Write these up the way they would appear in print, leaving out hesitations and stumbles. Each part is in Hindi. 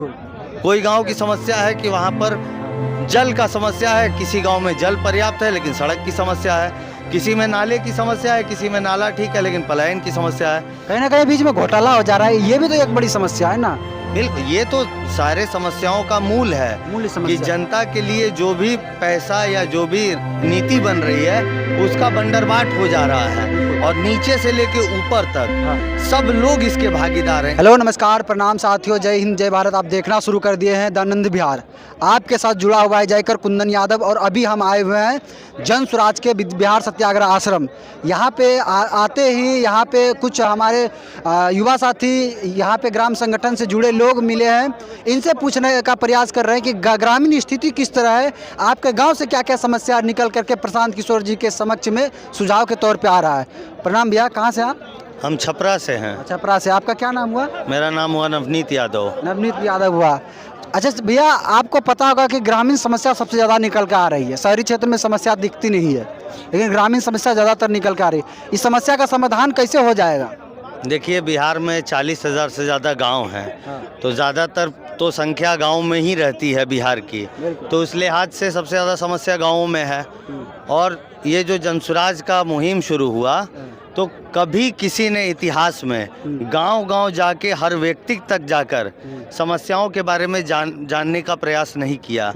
कोई गांव की समस्या है कि वहां पर जल का समस्या है, किसी गांव में जल पर्याप्त है लेकिन सड़क की समस्या है, किसी में नाले की समस्या है, किसी में नाला ठीक है लेकिन पलायन की समस्या है। कहीं ना कहीं बीच में घोटाला हो जा रहा है, ये भी तो एक बड़ी समस्या है ना। बिल्कुल, ये तो सारे समस्याओं का मूल है मूल कि समस्या जनता के लिए जो भी पैसा या जो भी नीति बन रही है उसका बंदरबाट हो जा रहा है और नीचे से लेके ऊपर तक सब लोग इसके भागीदार हैं। हेलो नमस्कार प्रणाम साथियों, जय हिंद जय भारत। आप देखना शुरू कर दिए हैं दानंद बिहार। आपके साथ जुड़ा हुआ है जयकर कुंदन यादव और अभी हम आए हुए हैं जन स्वराज के बिहार सत्याग्रह आश्रम। यहाँ पे आते ही यहाँ पे कुछ हमारे युवा साथी यहाँ पे ग्राम संगठन से जुड़े लोग मिले हैं। इनसे पूछने का प्रयास कर रहे हैं कि ग्रामीण स्थिति किस तरह है, आपके गाँव से क्या क्या समस्या निकल करके प्रशांत किशोर जी के समक्ष में सुझाव के तौर पर आ रहा है। प्रणाम भैया, कहाँ से आप? हम छपरा से हैं। छपरा से। आपका क्या नाम हुआ? मेरा नाम हुआ नवनीत यादव। नवनीत यादव हुआ। अच्छा भैया, आपको पता होगा कि ग्रामीण समस्या सबसे ज़्यादा निकल कर आ रही है। शहरी क्षेत्र में समस्या दिखती नहीं है लेकिन ग्रामीण समस्या ज़्यादातर निकल कर आ रही है। इस समस्या का समाधान कैसे हो जाएगा? देखिए, बिहार में 40,000 से ज़्यादा गांव हैं। तो ज़्यादातर तो संख्या गांव में ही रहती है बिहार की, तो इस लिहाज से सबसे ज़्यादा समस्या गांवों में है। और ये जो जनसुराज का मुहिम शुरू हुआ तो कभी किसी ने इतिहास में गांव-गांव जाके हर व्यक्ति तक जाकर समस्याओं के बारे में जानने का प्रयास नहीं किया।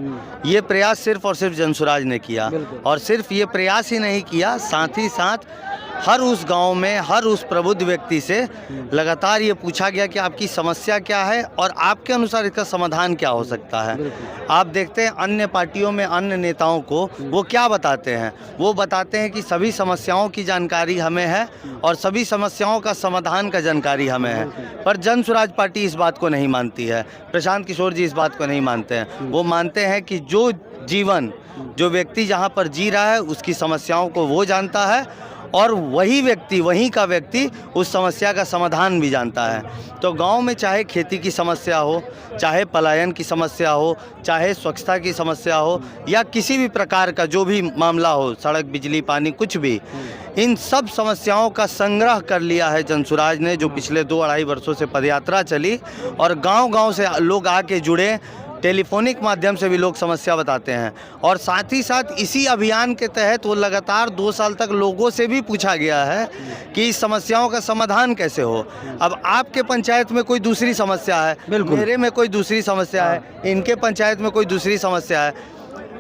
ये प्रयास सिर्फ और सिर्फ जनसुराज ने किया। और सिर्फ ये प्रयास ही नहीं किया, साथ ही साथ हर उस गांव में हर उस प्रबुद्ध व्यक्ति से लगातार ये पूछा गया कि आपकी समस्या क्या है और आपके अनुसार इसका समाधान क्या हो सकता है। आप देखते हैं अन्य पार्टियों में अन्य नेताओं को वो क्या बताते हैं, वो बताते हैं कि सभी समस्याओं की जानकारी हमें है और सभी समस्याओं का समाधान का जानकारी हमें है। पर जन स्वराज पार्टी इस बात को नहीं मानती है, प्रशांत किशोर जी इस बात को नहीं मानते हैं। वो मानते हैं कि जो जीवन जो व्यक्ति जहाँ पर जी रहा है उसकी समस्याओं को वो जानता है और वही व्यक्ति, वहीं का व्यक्ति उस समस्या का समाधान भी जानता है। तो गांव में चाहे खेती की समस्या हो, चाहे पलायन की समस्या हो, चाहे स्वच्छता की समस्या हो या किसी भी प्रकार का जो भी मामला हो, सड़क, बिजली, पानी, कुछ भी, इन सब समस्याओं का संग्रह कर लिया है जनसुराज ने, जो पिछले 2-2.5 वर्षों से पदयात्रा चली और गांव-गांव से लोग आके जुड़े। टेलीफोनिक माध्यम से भी लोग समस्या बताते हैं और साथ ही साथ इसी अभियान के तहत वो लगातार 2 साल तक लोगों से भी पूछा गया है कि इस समस्याओं का समाधान कैसे हो। अब आपके पंचायत में कोई दूसरी समस्या है, मेरे में कोई दूसरी समस्या है, इनके पंचायत में कोई दूसरी समस्या है।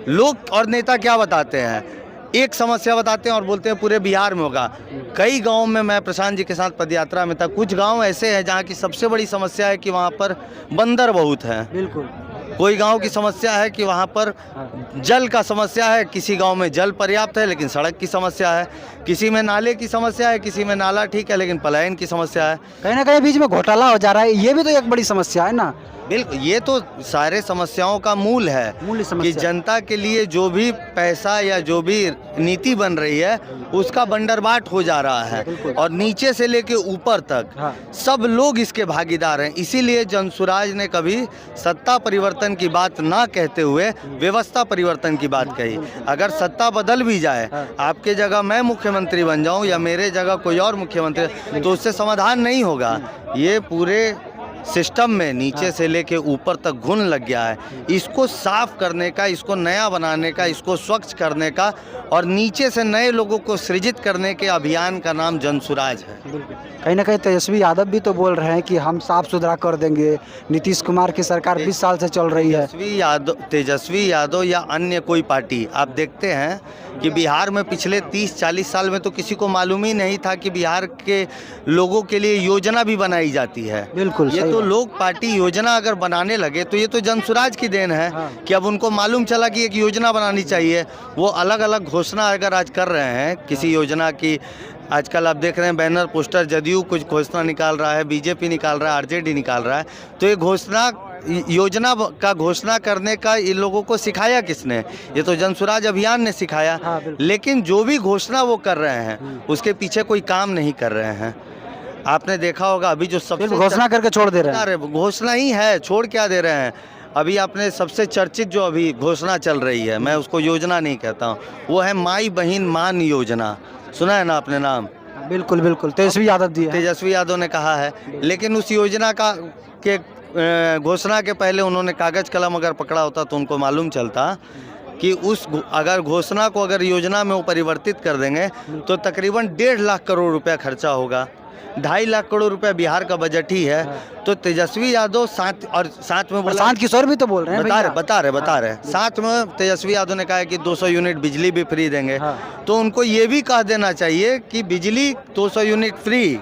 लोग और नेता क्या बताते हैं, एक समस्या बताते हैं और बोलते हैं पूरे बिहार में होगा। कई गाँव में मैं प्रशांत जी के साथ पदयात्रा में था, कुछ गाँव ऐसे हैं जहाँ की सबसे बड़ी समस्या है कि वहाँ पर बंदर बहुत हैं। बिल्कुल। कोई गांव की समस्या है कि वहाँ पर जल का समस्या है, किसी गांव में जल पर्याप्त है लेकिन सड़क की समस्या है, किसी में नाले की समस्या है, किसी में नाला ठीक है लेकिन पलायन की समस्या है। कहीं ना कहीं बीच में घोटाला हो जा रहा है, ये भी तो एक बड़ी समस्या है ना। बिल्कुल, ये तो सारे समस्याओं का मूल है कि जनता के लिए जो भी पैसा या जो भी नीति बन रही है उसका बंदरबाट हो जा रहा है और नीचे से लेके ऊपर तक सब लोग इसके भागीदार हैं। इसीलिए जनसुराज ने कभी सत्ता परिवर्तन की बात ना कहते हुए व्यवस्था परिवर्तन की बात कही। अगर सत्ता बदल भी जाए, आपके जगह मैं मुख्यमंत्री बन जाऊं या मेरे जगह कोई और मुख्यमंत्री, तो उससे समाधान नहीं होगा। ये पूरे सिस्टम में नीचे से लेके ऊपर तक घुन लग गया है। इसको साफ करने का, इसको नया बनाने का, इसको स्वच्छ करने का और नीचे से नए लोगों को सृजित करने के अभियान का नाम जनसुराज है। कहीं ना कहीं तेजस्वी यादव भी तो बोल रहे हैं कि हम साफ सुथरा कर देंगे। नीतीश कुमार की सरकार 20 साल से चल रही है। तेजस्वी यादव या अन्य कोई पार्टी, आप देखते हैं कि बिहार में पिछले 30-40 साल में तो किसी को मालूम ही नहीं था कि बिहार के लोगों के लिए योजना भी बनाई जाती है। बिल्कुल, ये तो लोग पार्टी योजना अगर बनाने लगे तो ये तो जनसुराज की देन है कि अब उनको मालूम चला कि एक योजना बनानी चाहिए। वो अलग अलग घोषणा अगर आज कर रहे हैं किसी योजना की, आजकल आप देख रहे हैं बैनर पोस्टर, जदयू कुछ घोषणा निकाल रहा है, बीजेपी निकाल रहा है, आरजेडी निकाल रहा है। तो ये घोषणा, योजना का घोषणा करने का इन लोगों को सिखाया किसने? ये तो जनसुराज अभियान ने सिखाया। लेकिन जो भी घोषणा वो कर रहे हैं उसके पीछे कोई काम नहीं कर रहे हैं। आपने देखा होगा अभी जो सबसे घोषणा करके छोड़ दे रहे हैं, घोषणा ही है, छोड़ क्या दे रहे हैं। अभी आपने सबसे चर्चित जो अभी घोषणा चल रही है, मैं उसको योजना नहीं कहता हूँ, वो है माई बहन मान योजना। सुना है ना आपने नाम? बिल्कुल बिल्कुल, तेजस्वी यादव जी, तेजस्वी यादव ने कहा है। लेकिन उस योजना का के घोषणा के पहले उन्होंने कागज़ कलम अगर पकड़ा होता तो उनको मालूम चलता कि अगर घोषणा को अगर योजना में वो परिवर्तित कर देंगे तो तकरीबन 1.5 लाख करोड़ रुपया खर्चा होगा। 2.5 लाख करोड़ रुपया बिहार का बजट ही है। तो तेजस्वी यादव साथ में प्रशांत किशोर भी तो बोल रहे हैं, बता रहे साथ में तेजस्वी यादव ने कहा है कि 200 यूनिट बिजली भी फ्री देंगे। तो उनको ये भी कह देना चाहिए कि बिजली 200 यूनिट फ्री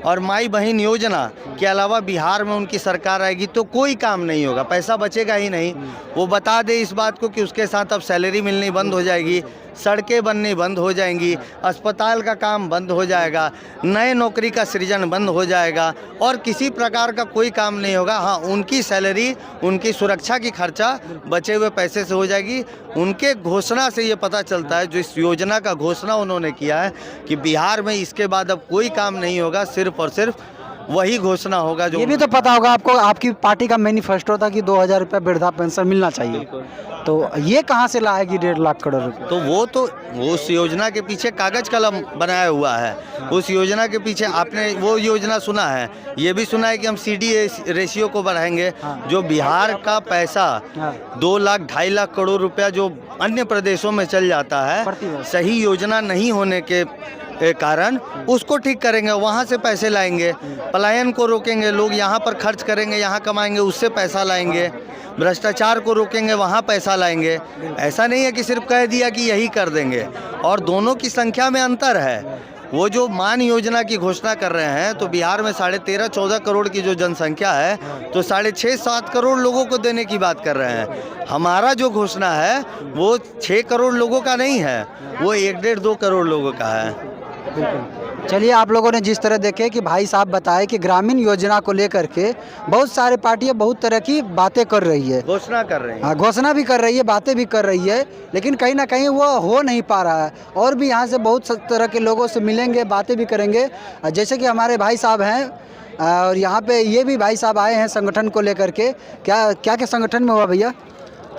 और माई बहन योजना के अलावा बिहार में उनकी सरकार आएगी तो कोई काम नहीं होगा, पैसा बचेगा ही नहीं। वो बता दे इस बात को कि उसके साथ अब सैलरी मिलनी बंद हो जाएगी, सड़कें बननी बंद हो जाएंगी, अस्पताल का काम बंद हो जाएगा, नए नौकरी का सृजन बंद हो जाएगा और किसी प्रकार का कोई काम नहीं होगा। हाँ, उनकी सैलरी, उनकी सुरक्षा की खर्चा बचे हुए पैसे से हो जाएगी। उनके घोषणा से ये पता चलता है, जो इस योजना का घोषणा उन्होंने किया है कि बिहार में इसके बाद अब कोई काम नहीं होगा, सिर्फ और सिर्फ वही घोषणा होगा। जो ये भी तो पता होगा आपको, आपकी पार्टी का मैनिफेस्टो था कि 2000 रुपये वृद्धा पेंशन मिलना चाहिए, तो ये कहाँ से लाएगी 1.5 लाख करोड़ रुपये? तो वो उस योजना के पीछे कागज कलम बनाया हुआ है। उस योजना के पीछे आपने वो योजना सुना है, ये भी सुना है कि हम CD रेशियो को बढ़ाएंगे। जो बिहार का पैसा 2 लाख 2.5 लाख करोड़ रुपया जो अन्य प्रदेशों में चल जाता है, सही योजना नहीं होने के कारण उसको ठीक करेंगे, वहाँ से पैसे लाएंगे, पलायन को रोकेंगे, लोग यहाँ पर खर्च करेंगे, यहाँ कमाएंगे, उससे पैसा लाएंगे, भ्रष्टाचार को रोकेंगे, वहाँ पैसा लाएंगे। ऐसा नहीं है कि सिर्फ कह दिया कि यही कर देंगे। और दोनों की संख्या में अंतर है। वो जो मान योजना की घोषणा कर रहे हैं तो बिहार में 13.5-14 करोड़ की जो जनसंख्या है तो 6.5-7 करोड़ लोगों को देने की बात कर रहे हैं। हमारा जो घोषणा है वो 6 करोड़ लोगों का नहीं है, वो 1-1.5-2 करोड़ लोगों का है। चलिए, आप लोगों ने जिस तरह देखे कि भाई साहब बताए कि ग्रामीण योजना को लेकर के बहुत सारे पार्टियां बहुत तरह की बातें कर रही है, घोषणा कर रही है। हाँ, घोषणा भी कर रही है, बातें भी कर रही है, लेकिन कहीं ना कहीं वो हो नहीं पा रहा है। और भी यहाँ से बहुत तरह के लोगों से मिलेंगे, बातें भी करेंगे, जैसे कि हमारे भाई साहब हैं और यहाँ पे ये भी भाई साहब आए हैं संगठन को लेकर के। क्या संगठन में हुआ भैया?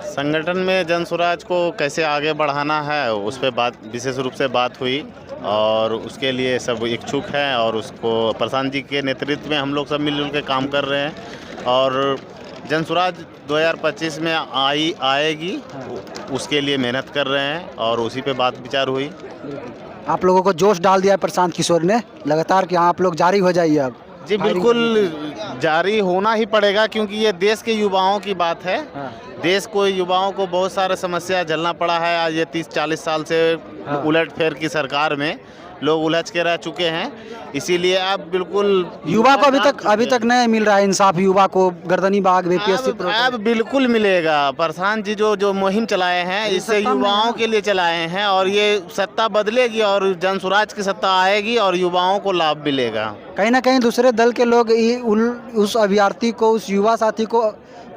संगठन में जन स्वराज को कैसे आगे बढ़ाना है उस पर बात, विशेष रूप से बात हुई और उसके लिए सब इच्छुक हैं और उसको प्रशांत जी के नेतृत्व में हम लोग सब मिलजुल के काम कर रहे हैं और जन स्वराज 2025 में आएगी, उसके लिए मेहनत कर रहे हैं और उसी पे बात विचार हुई। आप लोगों को जोश डाल दिया है प्रशांत किशोर ने लगातार कि हाँ आप लोग जारी हो जाइए अब। जी बिल्कुल, जारी होना ही पड़ेगा क्योंकि ये देश के युवाओं की बात है। देश को, युवाओं को बहुत सारे समस्या झेलना पड़ा है। आज ये 30-40 साल से उलट फेर की सरकार में लोग उलझ के रह चुके हैं, इसीलिए अब बिल्कुल युवा को अभी तक नहीं मिल रहा है इंसाफ। युवा को गर्दनी बाग BPSC अब बिल्कुल मिलेगा। प्रशांत जी जो मुहिम चलाए हैं इससे युवाओं के लिए चलाए हैं और ये सत्ता बदलेगी और जन स्वराज की सत्ता आएगी और युवाओं को लाभ मिलेगा। कहीं ना कहीं दूसरे दल के लोग उस अभ्यर्थी को, उस युवा साथी को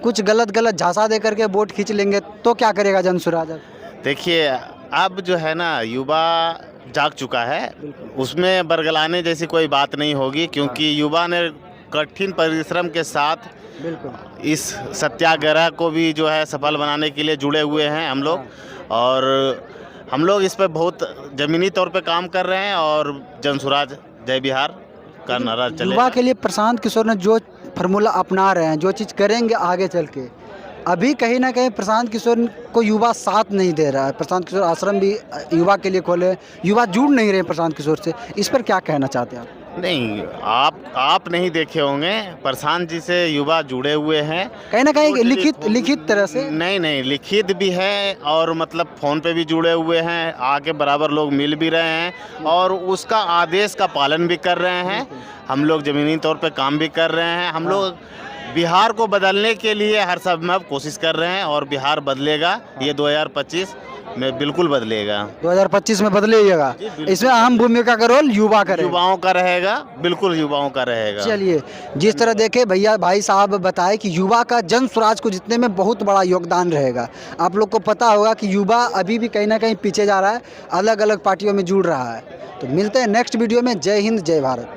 कुछ गलत झांसा दे करके वोट खींच लेंगे तो क्या करेगा जन स्वराज? देखिए, अब जो है ना, युवा जाग चुका है, उसमें बरगलाने जैसी कोई बात नहीं होगी क्योंकि युवा ने कठिन परिश्रम के साथ इस सत्याग्रह को भी जो है सफल बनाने के लिए जुड़े हुए हैं हम लोग और हम लोग इस पर बहुत ज़मीनी तौर पे काम कर रहे हैं और जन स्वराज जय बिहार का नारा चलेगा। युवा के लिए प्रशांत किशोर ने जो फार्मूला अपना रहे हैं, जो चीज़ करेंगे आगे चल के, अभी कहीं ना कहीं प्रशांत किशोर को युवा साथ नहीं दे रहा है। प्रशांत किशोर आश्रम भी युवा के लिए खोले, युवा जुड़ नहीं रहे प्रशांत किशोर से। इस पर क्या कहना चाहते हैं आप? नहीं, आप नहीं देखे होंगे, प्रशांत जी से युवा जुड़े हुए हैं कहीं ना कहीं लिखित तरह से। नहीं, लिखित भी है और मतलब फ़ोन पे भी जुड़े हुए हैं, आके बराबर लोग मिल भी रहे हैं और उसका आदेश का पालन भी कर रहे हैं। हम लोग ज़मीनी तौर पे काम भी कर रहे हैं। हम लोग बिहार को बदलने के लिए हर संभव कोशिश कर रहे हैं और बिहार बदलेगा। ये 2025 में बिल्कुल बदलेगा। 2025 में बदलेगा। इसमें अहम भूमिका का रोल युवाओं का रहेगा, बिल्कुल युवाओं का रहेगा। चलिए, जिस तरह देखे भैया भाई साहब बताए कि युवा का जन स्वराज को जितने में बहुत बड़ा योगदान रहेगा। आप लोग को पता होगा कि युवा अभी भी कहीं ना कहीं पीछे जा रहा है, अलग अलग पार्टियों में जुड़ रहा है। तो मिलते हैं नेक्स्ट वीडियो में। जय हिंद, जय भारत।